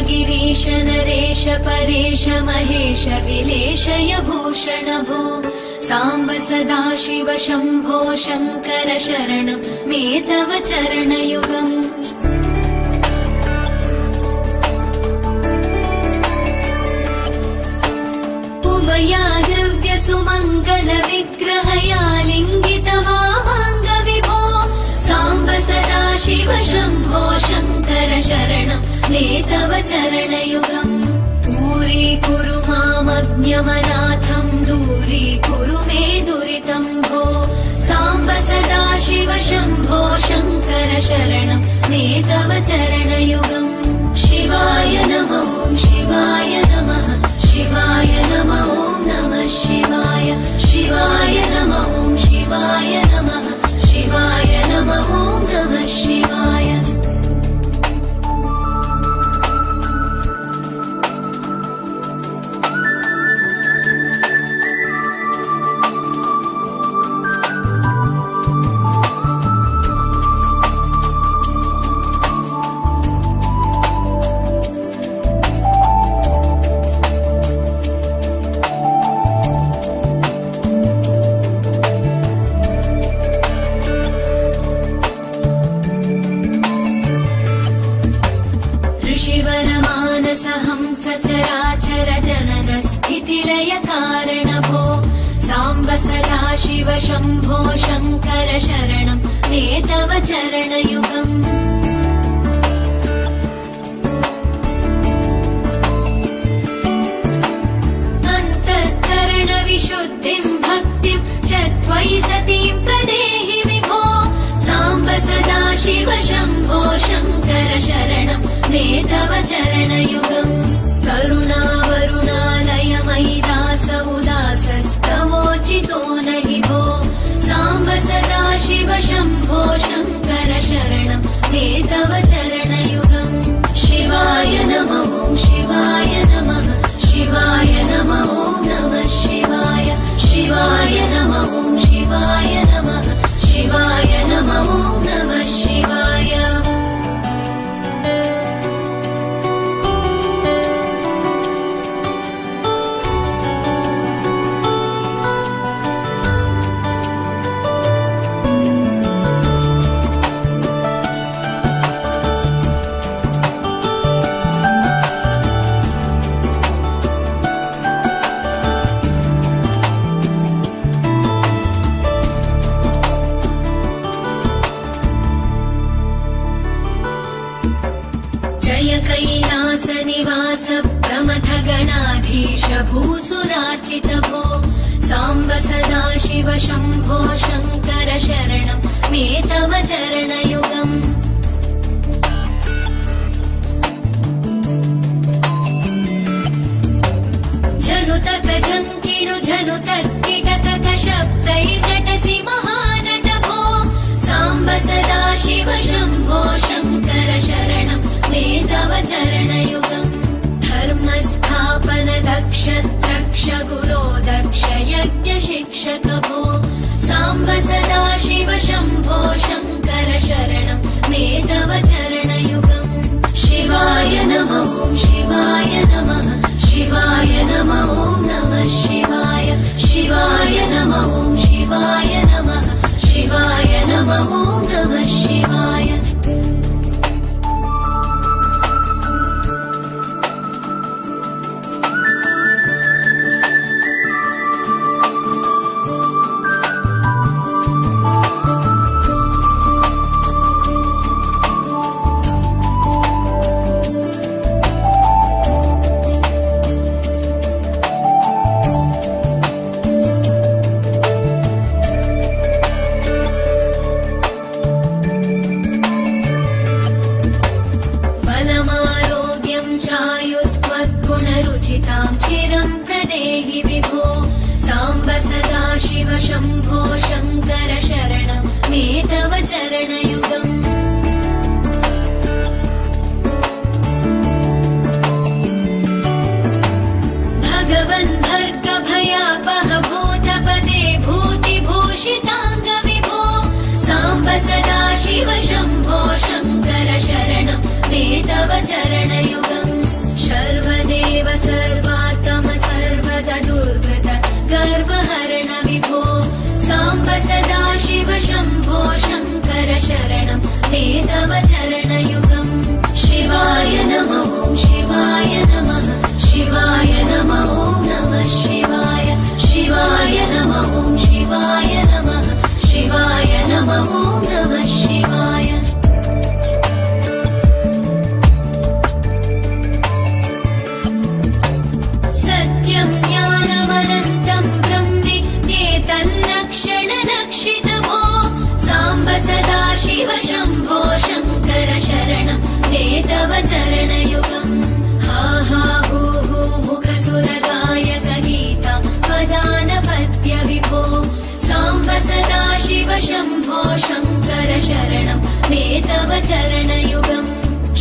गिरीश नरेश परेश महेश विलेशय भूषण भो साम्ब सदाशिव शम्भो शङ्कर शरणं मे तव चरणयुगम्। उमया दिव्य सुमङ्गल विग्रहया लिङ्गित वामाङ्ग विभो साम्ब सदाशिव शम्भो शङ्कर शरणं मे तव चरणयुगम्। दूरीकुरु मामज्ञमनाथं दूरीकुरु मे दुरितं भो साम्ब सदाशिव शम्भो शङ्कर शरणं मे तव चरणयुगम्। शिवाय नमो शिवाय नमः शिवाय नमो नमः शिवाय शिवाय नमो शिवाय नमः शिवाय नमो नमः शिवाय। सचराचर जनन स्थितिलय कारण भो साम्ब सदाशिव शम्भो शङ्कर शरणं मे तव चरणयुगम्। अन्तःकरण विशुद्धिं भक्तिं च त्वयि सतीं प्रदेहि विभो साम्ब सदाशिव शम्भो शङ्कर शरणं मे तव चरणयुगम्। करुणावरुणालय मयि दास उदासस्तवोचितो नहि भो साम्ब सदाशिव शम्भो शङ्कर शरणं मे तव चरणयुगम्। शिवाय नमो शिवाय नमः शिवाय नमो नमः शिवाय शिवाय नमो शिवाय नमः शिवाय नमो नमः शिवाय। कैलास निवास प्रमथ गणाधीश भूसुरार्चित भो साम्ब सदाशिव शम्भो शङ्कर शरणं मे तव चरणयुगम्। झनुतक झङ्किणु झनुतक्किटतक शब्दैर्नटसि महानट भो साम्ब सदाशिव शम्भो शङ्कर शरणं मे तव चरणयुगम्। धर्मस्थापन दक्ष द्रक्ष गुरो दक्ष यज्ञ शिक्षक भो साम्ब सदाशिव शम्भो शङ्कर शरणं मे तव चरणयुगम्। शिवाय नमो शिवाय नमः शिवाय नमो नमः शिवाय शिवाय नमो शिवाय नमः शिवाय नमो नमः शिवाय। दुःखितां चिरं प्रदेहि विभो साम्ब सदा शिव शम्भो शङ्कर शरणं मे तव चरणयुगम् भगवन् भर्ग भयापह भूतपते भूतिभूषिताङ्ग विभो साम्ब सदा शिव शम्भो शङ्कर शरणं मे तव चरणयुगम् सर्वदेव सर्वात्म सर्वदा दुर्गत गर्वहरण विभो साम्ब सदा शिव शम्भो शङ्कर शरणं मे तव चरणयुगम् शिवाय नमः शिवाय नमः शिवाय नमः नमः शिवाय शिवाय नमः शिवाय नमः शिवाय नमः नमः शिवाय सत्यं ज्ञानमनन्तं ब्रह्मेतल्लक्षणलक्षितभो साम्ब सदा शिव शम्भो शङ्कर शरणं मे तव चरणयुगम् हा हा हू हू मुखसुरगायक गीता पदानपद्य विभो साम्ब सदा शिव शम्भो शङ्कर शरणं मे तव चरणयुगम्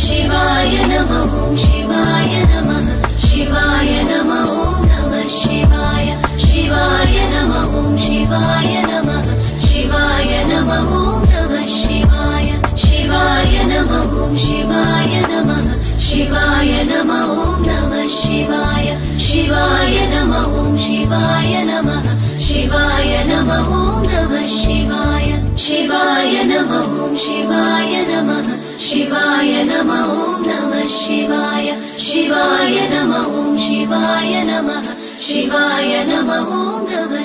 शिवाय नमः शिवाय नमः शिवाय नमः नमः शिवाय शिवाय नमः शिवाय नमः शिवाय नमः नमः शिवाय शिवाय नमः शिवाय नमः शिवाय नमः नमः शिवाय शिवाय नमः शिवाय नमः शिवाय नमः नमः शिवाय शिवाय नमः शिवाय नमः शिवाय नमः नमः शिवाय शिवाय नमः शिवाय नमः शिवाय नमः नमः